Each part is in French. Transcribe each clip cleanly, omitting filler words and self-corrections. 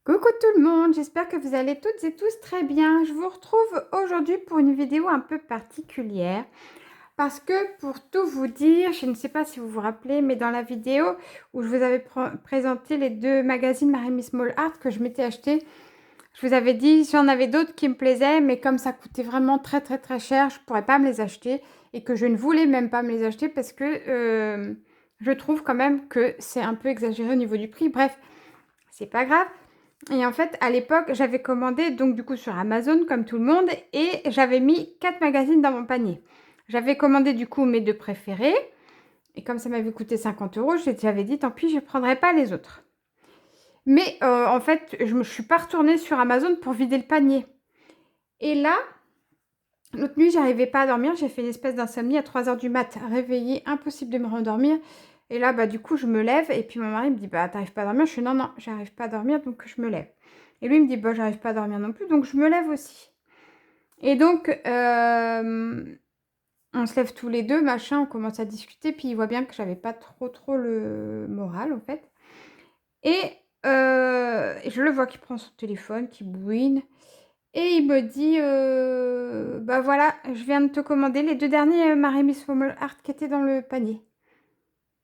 Coucou tout le monde, j'espère que vous allez toutes et tous très bien. Je vous retrouve aujourd'hui pour une vidéo un peu particulière parce que pour tout vous dire, je ne sais pas si vous vous rappelez, mais dans la vidéo où je vous avais présenté les deux magazines Marie Small Art que je m'étais acheté, je vous avais dit j'en avais d'autres qui me plaisaient, mais comme ça coûtait vraiment très cher, je ne pourrais pas me les acheter et que je ne voulais même pas me les acheter parce que je trouve quand même que c'est un peu exagéré au niveau du prix. Bref, c'est pas grave. Et en fait, à l'époque, j'avais commandé donc du coup sur Amazon comme tout le monde et j'avais mis 4 magazines dans mon panier. J'avais commandé du coup mes deux préférés et comme ça m'avait coûté 50 euros, j'avais dit tant pis, je ne prendrai pas les autres. Mais en fait, je ne suis pas retournée sur Amazon pour vider le panier. Et là, l'autre nuit, j'arrivais pas à dormir, j'ai fait une espèce d'insomnie à 3 h du mat, réveillée, impossible de me rendormir. Et là, bah, du coup, je me lève et puis mon mari me dit, bah, t'arrives pas à dormir? Je suis, non, j'arrive pas à dormir, donc je me lève. Et lui, il me dit, bah, j'arrive pas à dormir non plus, donc je me lève aussi. Et donc, on se lève tous les deux, machin, on commence à discuter, puis il voit bien que j'avais pas trop le moral, en fait. Et je le vois qui prend son téléphone, qui bouine. Et il me dit, bah voilà, je viens de te commander les deux derniers Marie Small Art qui étaient dans le panier.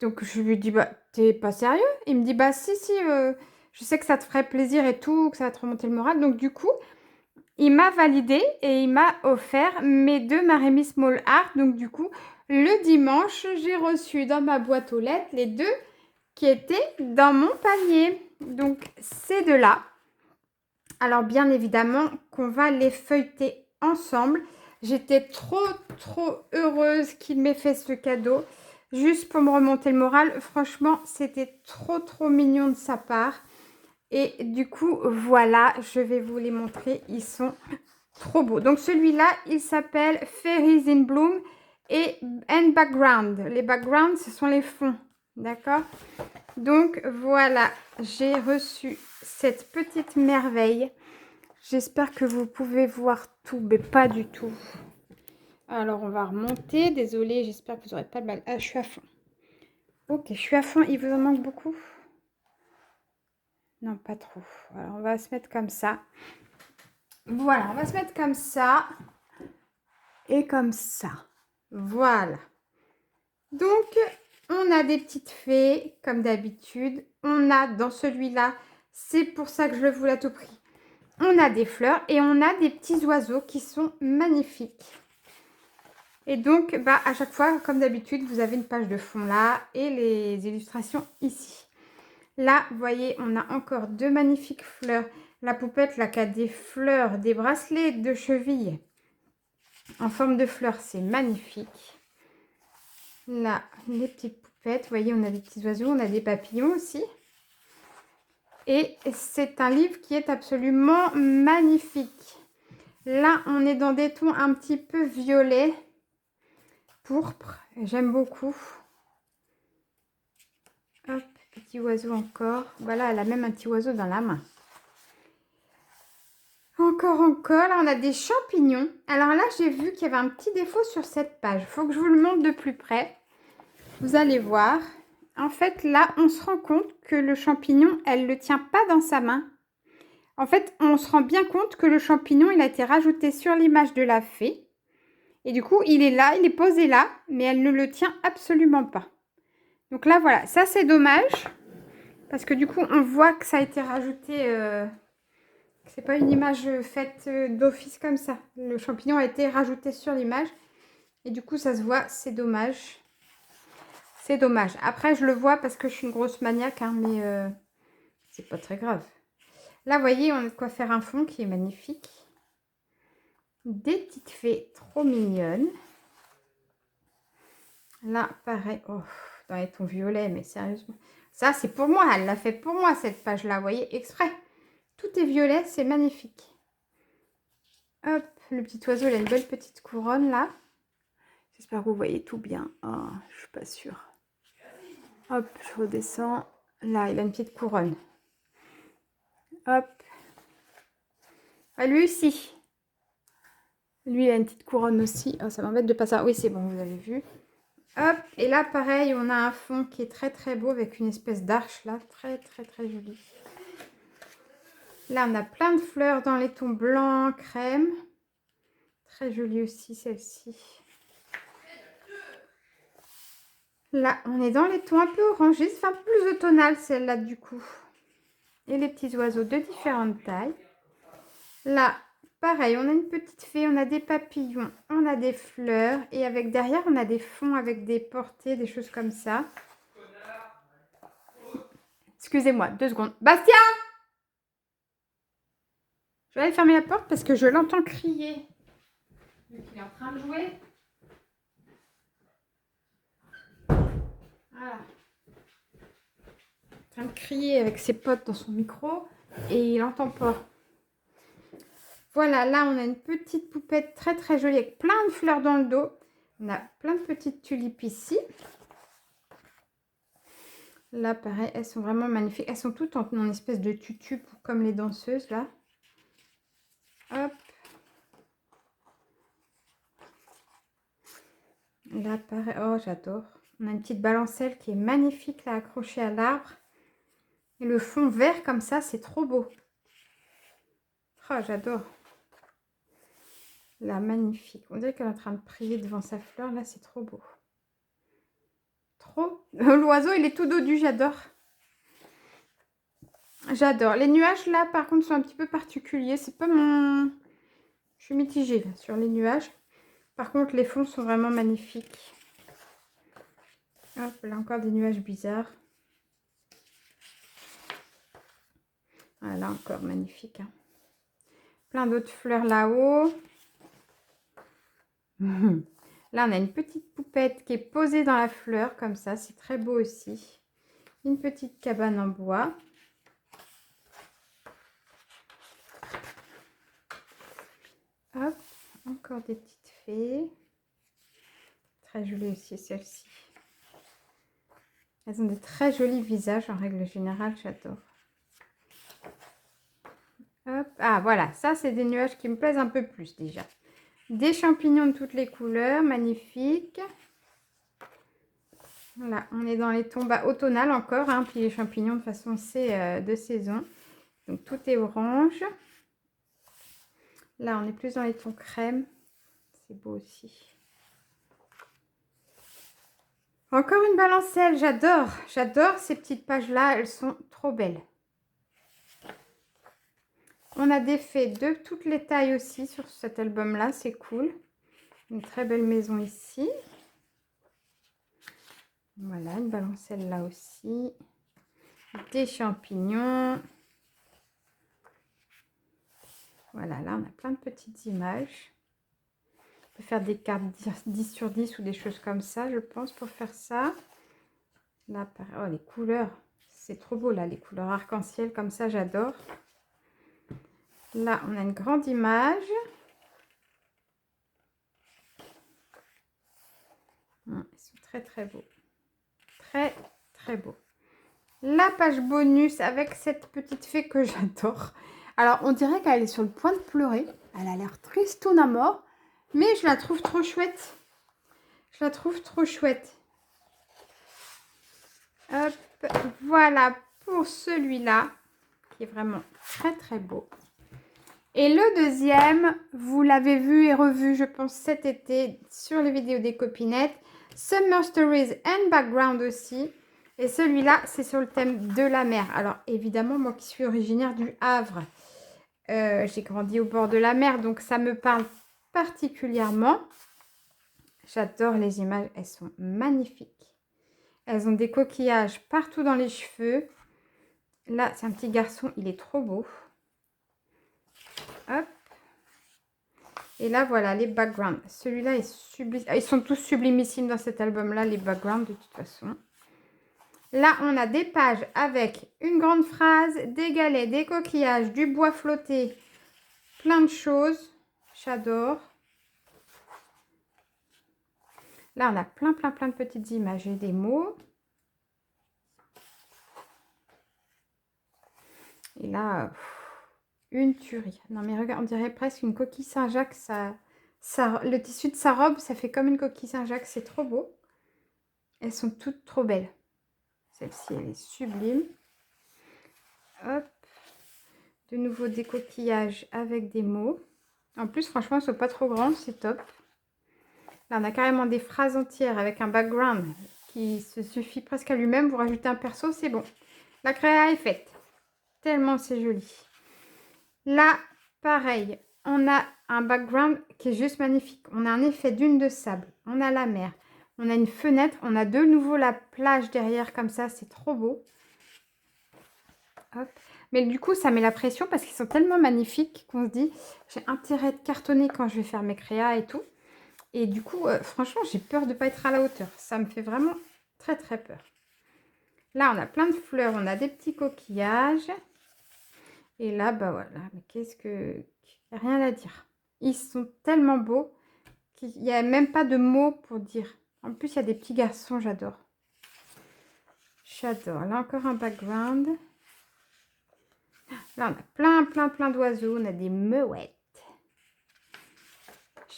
Donc je lui dis, bah t'es pas sérieux? Il me dit, bah si, je sais que ça te ferait plaisir et tout, que ça va te remonter le moral. Donc du coup, il m'a validé et il m'a offert mes deux Marie Small Art. Donc du coup, le dimanche, j'ai reçu dans ma boîte aux lettres les deux qui étaient dans mon panier. Donc ces deux-là. Alors bien évidemment qu'on va les feuilleter ensemble. J'étais trop heureuse qu'il m'ait fait ce cadeau. Juste pour me remonter le moral. Franchement, c'était trop mignon de sa part. Et du coup, voilà, je vais vous les montrer. Ils sont trop beaux. Donc celui-là, il s'appelle Fairies in Bloom et And Background. Les backgrounds, ce sont les fonds. D'accord? Donc voilà, j'ai reçu cette petite merveille. J'espère que vous pouvez voir tout, mais pas du tout. Alors, on va remonter. Désolée, j'espère que vous n'aurez pas de mal. Ah, je suis à fond. Ok, je suis à fond. Il vous en manque beaucoup? Non, pas trop. Alors, on va se mettre comme ça. Voilà, on va se mettre comme ça. Et comme ça. Voilà. Donc, on a des petites fées, comme d'habitude. On a dans celui-là, c'est pour ça que je le voulais à tout prix. On a des fleurs et on a des petits oiseaux qui sont magnifiques. Et donc, bah, à chaque fois, comme d'habitude, vous avez une page de fond là et les illustrations ici. Là, vous voyez, on a encore deux magnifiques fleurs. La poupette, là, qui a des fleurs, des bracelets de cheville en forme de fleurs, c'est magnifique. Là, les petites poupettes, vous voyez, on a des petits oiseaux, on a des papillons aussi. Et c'est un livre qui est absolument magnifique. Là, on est dans des tons un petit peu violets, pourpre. J'aime beaucoup. Hop, petit oiseau encore. Voilà, elle a même un petit oiseau dans la main. Encore. Là, on a des champignons. Alors là, j'ai vu qu'il y avait un petit défaut sur cette page. Il faut que je vous le montre de plus près. Vous allez voir. En fait, là, on se rend compte que le champignon, elle ne le tient pas dans sa main. En fait, on se rend bien compte que le champignon, il a été rajouté sur l'image de la fée. Et du coup, il est là, il est posé là, mais elle ne le tient absolument pas. Donc là, voilà, ça c'est dommage. Parce que du coup, on voit que ça a été rajouté... c'est pas une image faite d'office comme ça. Le champignon a été rajouté sur l'image. Et du coup, ça se voit, c'est dommage. C'est dommage. Après, je le vois parce que je suis une grosse maniaque, hein, mais c'est pas très grave. Là, vous voyez, on a de quoi faire un fond qui est magnifique. Des petites fées trop mignonnes. Là, pareil. Oh, dans les tons violets, mais sérieusement. Ça, c'est pour moi. Elle l'a fait pour moi, cette page-là. Vous voyez, exprès. Tout est violet, c'est magnifique. Hop, le petit oiseau, il a une belle petite couronne, là. J'espère que vous voyez tout bien. Oh, je suis pas sûre. Hop, je redescends. Là, il a une petite couronne. Hop. Ah, lui aussi. Lui, il a une petite couronne aussi. Oh, ça m'embête de pas ça. Oui, c'est bon, vous avez vu. Hop, et là, pareil, on a un fond qui est très beau avec une espèce d'arche, là. Très jolie. Là, on a plein de fleurs dans les tons blancs, crème. Très jolie aussi, celle-ci. Là, on est dans les tons un peu orangés. C'est un peu plus automnal, celle-là, du coup. Et les petits oiseaux de différentes tailles. Là, pareil, on a une petite fée, on a des papillons, on a des fleurs. Et avec derrière, on a des fonds avec des portées, des choses comme ça. Excusez-moi, 2 secondes. Bastien! Je vais aller fermer la porte parce que je l'entends crier. Vu qu'il est en train de jouer. Voilà. En train de crier avec ses potes dans son micro et il n'entend pas. Voilà, là on a une petite poupette très très jolie avec plein de fleurs dans le dos. On a plein de petites tulipes ici. Là pareil, elles sont vraiment magnifiques. Elles sont toutes en espèce de tutu comme les danseuses là. Hop. Là pareil, oh j'adore. On a une petite balancelle qui est magnifique là accrochée à l'arbre. Et le fond vert comme ça, c'est trop beau. Oh j'adore. Là, magnifique. On dirait qu'elle est en train de prier devant sa fleur. Là, c'est trop beau. Trop. L'oiseau, il est tout dodu. J'adore. J'adore. Les nuages, là, par contre, sont un petit peu particuliers. C'est pas mon... Je suis mitigée, là, sur les nuages. Par contre, les fonds sont vraiment magnifiques. Hop, là, encore des nuages bizarres. Voilà, encore magnifique. Hein. Plein d'autres fleurs là-haut. Là, on a une petite poupette qui est posée dans la fleur, comme ça. C'est très beau aussi. Une petite cabane en bois. Hop, encore des petites fées. Très jolies aussi, celles-ci. Elles ont de très jolis visages, en règle générale, j'adore. Hop, ah voilà, ça c'est des nuages qui me plaisent un peu plus déjà. Des champignons de toutes les couleurs, magnifiques. Voilà, on est dans les tons automnales encore, hein, puis les champignons de toute façon c'est de saison. Donc tout est orange. Là on est plus dans les tons crème, c'est beau aussi. Encore une balancelle, j'adore, j'adore ces petites pages-là, elles sont trop belles. On a des fées de toutes les tailles aussi sur cet album-là, c'est cool. Une très belle maison ici. Voilà, une balancelle là aussi. Des champignons. Voilà, là on a plein de petites images. On peut faire des cartes 10 sur 10 ou des choses comme ça, je pense, pour faire ça. Là, oh, les couleurs, c'est trop beau là, les couleurs arc-en-ciel comme ça, j'adore. Là, on a une grande image. Ils sont très très beaux. Très très beaux. La page bonus avec cette petite fée que j'adore. Alors, on dirait qu'elle est sur le point de pleurer. Elle a l'air tristoune à mort. Mais je la trouve trop chouette. Je la trouve trop chouette. Hop, voilà pour celui-là. Qui est vraiment très très beau. Et le deuxième, vous l'avez vu et revu, je pense, cet été sur les vidéos des copinettes. Summer Stories and Background aussi. Et celui-là, c'est sur le thème de la mer. Alors, évidemment, moi qui suis originaire du Havre, j'ai grandi au bord de la mer, donc ça me parle particulièrement. J'adore les images, elles sont magnifiques. Elles ont des coquillages partout dans les cheveux. Là, c'est un petit garçon, il est trop beau. Hop. Et là, voilà, les backgrounds. Celui-là est sublime. Ils sont tous sublimissimes dans cet album-là, les backgrounds, de toute façon. Là, on a des pages avec une grande phrase, des galets, des coquillages, du bois flotté, plein de choses. J'adore. Là, on a plein de petites images et des mots. Et là, une tuerie. Non, mais regarde, on dirait presque une coquille Saint-Jacques. Le tissu de sa robe, ça fait comme une coquille Saint-Jacques. C'est trop beau. Elles sont toutes trop belles. Celle-ci, elle est sublime. Hop. De nouveau des coquillages avec des mots. En plus, franchement, ils ne sont pas trop grands, c'est top. Là, on a carrément des phrases entières avec un background qui se suffit presque à lui-même. Vous rajoutez un perso, c'est bon. La créa est faite. Tellement c'est joli. Là, pareil, on a un background qui est juste magnifique. On a un effet dune de sable. On a la mer. On a une fenêtre. On a de nouveau la plage derrière comme ça. C'est trop beau. Hop. Mais du coup, ça met la pression parce qu'ils sont tellement magnifiques qu'on se dit, j'ai intérêt de cartonner quand je vais faire mes créas et tout. Et du coup, franchement, j'ai peur de ne pas être à la hauteur. Ça me fait vraiment très, très peur. Là, on a plein de fleurs. On a des petits coquillages. Et là, bah voilà. Mais qu'est-ce que... Il n'y a rien à dire. Ils sont tellement beaux qu'il n'y a même pas de mots pour dire. En plus, il y a des petits garçons. J'adore. J'adore. Là, encore un background. Là, on a plein d'oiseaux. On a des mouettes.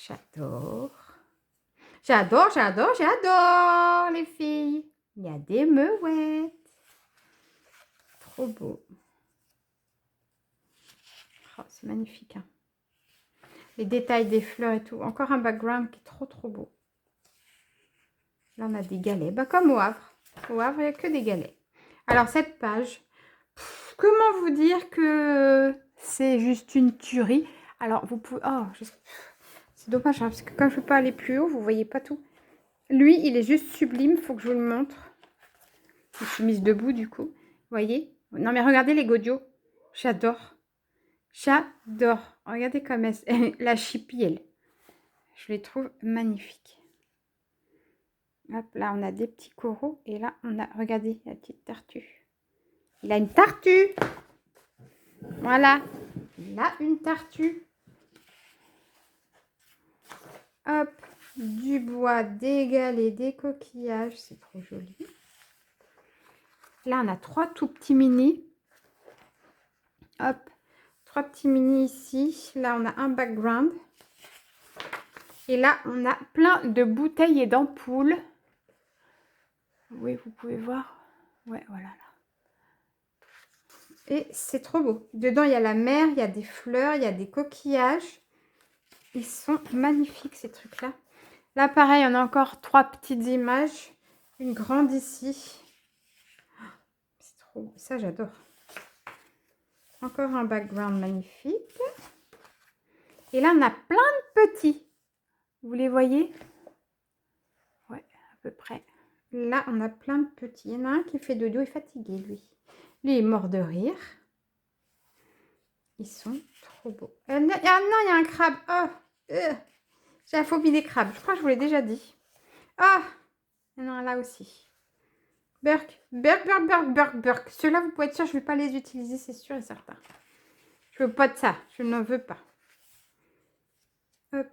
J'adore. J'adore les filles. Il y a des mouettes. Trop beau. Oh, c'est magnifique. Hein. Les détails des fleurs et tout. Encore un background qui est trop beau. Là, on a des galets. Bah, comme au Havre. Au Havre, il n'y a que des galets. Alors, cette page, comment vous dire que c'est juste une tuerie. Alors, vous pouvez... Oh, c'est dommage, hein, parce que quand je ne peux pas aller plus haut, vous ne voyez pas tout. Lui, il est juste sublime. Il faut que je vous le montre. Je suis mise debout, du coup. Vous voyez? Non, mais regardez les godios. J'adore. J'adore. Regardez comme la chipie, elle. Je les trouve magnifiques. Hop, là, on a des petits coraux. Et là, on a... Regardez, la petite tartue. Il a une tartue. Voilà. Il a une tartue. Hop. Du bois, des galets, des coquillages. C'est trop joli. Là, on a 3 tout petits mini. Hop. 3 petits mini ici. Là, on a un background. Et là, on a plein de bouteilles et d'ampoules. Oui, vous pouvez voir. Ouais, voilà. Et c'est trop beau. Dedans, il y a la mer, il y a des fleurs, il y a des coquillages. Ils sont magnifiques, ces trucs-là. Là, pareil, on a encore 3 petites images. Une grande ici. C'est trop beau. Ça, j'adore. Encore un background magnifique. Et là, on a plein de petits. Vous les voyez? Ouais, à peu près. Là, on a plein de petits. Il y en a un qui fait dodo, il est fatigué, lui. Lui, il est mort de rire. Ils sont trop beaux. Ah non, il y a un crabe. Oh, j'ai la phobie des crabes. Je crois que je vous l'ai déjà dit. Ah, il y en a un là aussi. Burk. Ceux-là, vous pouvez être sûr, je ne vais pas les utiliser, c'est sûr et certain. Je veux pas de ça. Je n'en veux pas. Hop.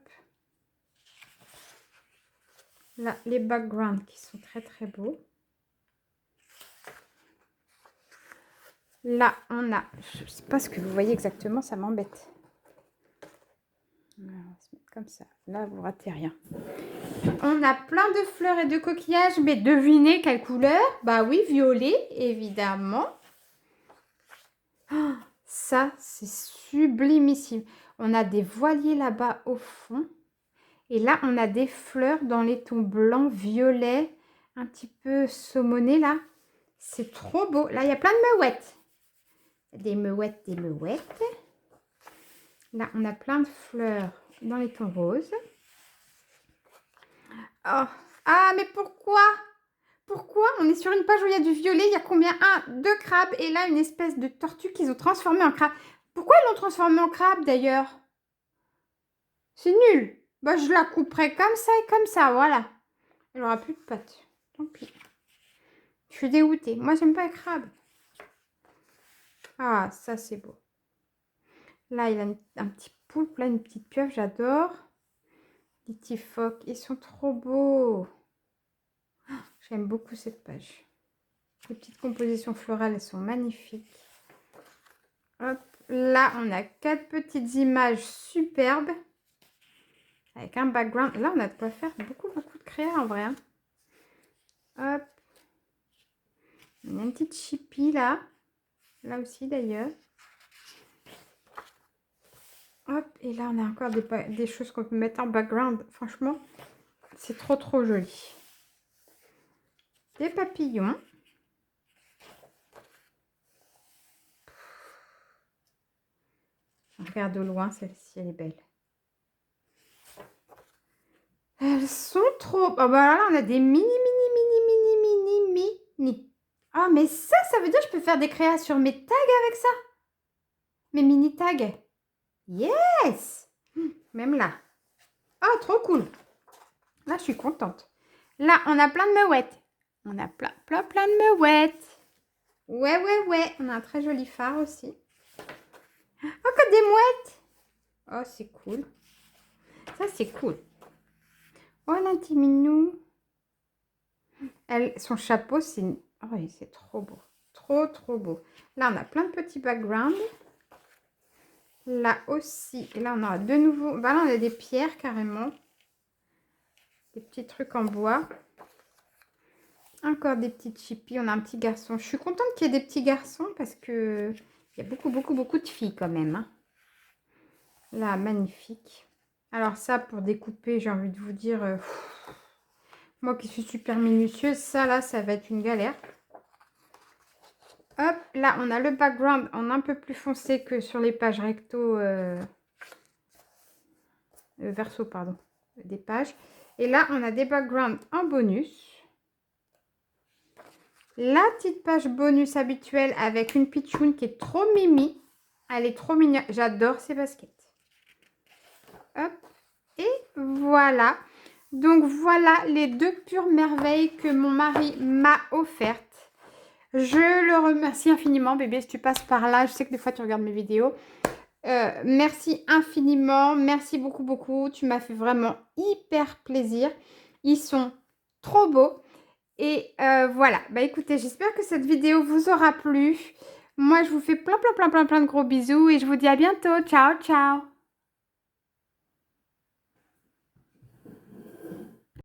Là, les backgrounds qui sont très beaux. Là, on a... Je ne sais pas ce que vous voyez exactement, ça m'embête. On va se mettre comme ça. Là, vous ratez rien. On a plein de fleurs et de coquillages, mais devinez quelle couleur? Bah oui, violet, évidemment. Oh, ça, c'est sublimissime. On a des voiliers là-bas au fond. Et là, on a des fleurs dans les tons blancs, violets, un petit peu saumonés là. C'est trop beau. Là, il y a plein de mouettes. Des mouettes, des mouettes. Là, on a plein de fleurs dans les tons roses. Oh. Ah, mais pourquoi? Pourquoi on est sur une page où il y a du violet? Il y a combien? 1, 2 crabes. Et là, une espèce de tortue qu'ils ont transformée en crabe. Pourquoi ils l'ont transformée en crabe, d'ailleurs? C'est nul. Bah, je la couperai comme ça et comme ça, voilà. Elle aura plus de pattes. Tant pis. Je suis dégoûtée. Moi, j'aime pas les crabes. Ah, ça, c'est beau. Là, il a un petit poulpe, là, une petite pieuvre, j'adore. Les petits phoques, ils sont trop beaux. J'aime beaucoup cette page. Les petites compositions florales, elles sont magnifiques. Hop, là, on a 4 petites images superbes. Avec un background. Là, on a de quoi faire beaucoup de créa en vrai. Hein. Hop. On a une petite chipie là. Là aussi d'ailleurs. Hop, et là, on a encore des choses qu'on peut mettre en background. Franchement, c'est trop, trop joli. Des papillons. Regarde au loin, celle-ci, elle est belle. Elles sont trop... Oh, bah là, on a des mini, mini. Ah, mais ça veut dire que je peux faire des créas sur mes tags avec ça. Mes mini tags. Yes! Même là. Oh, trop cool. Là, je suis contente. Là, on a plein de meuettes. On a plein de meuettes. Ouais. On a un très joli phare aussi. Encore des mouettes. Oh, c'est cool. Ça, c'est cool. Oh, la petit minou. Son chapeau, c'est... Oh, c'est trop beau. Trop beau. Là, on a plein de petits backgrounds. Là aussi. Et là, on a de nouveau... Bah là, on a des pierres carrément. Des petits trucs en bois. Encore des petites chippies. On a un petit garçon. Je suis contente qu'il y ait des petits garçons parce que il y a beaucoup de filles quand même. Hein. Là, magnifique. Alors ça, pour découper, j'ai envie de vous dire... moi qui suis super minutieuse, ça là, ça va être une galère. Hop, là, on a le background en un peu plus foncé que sur les pages recto... verso, pardon. Des pages. Et là, on a des backgrounds en bonus. La petite page bonus habituelle avec une pitchoun qui est trop mimi. Elle est trop mignonne. J'adore ces baskets. Hop. Et voilà. Donc, voilà les deux pures merveilles que mon mari m'a offertes. Je le remercie infiniment, bébé, si tu passes par là. Je sais que des fois, tu regardes mes vidéos. Merci infiniment. Merci beaucoup. Tu m'as fait vraiment hyper plaisir. Ils sont trop beaux. Et voilà, bah écoutez, j'espère que cette vidéo vous aura plu. Moi, je vous fais plein de gros bisous et je vous dis à bientôt. Ciao.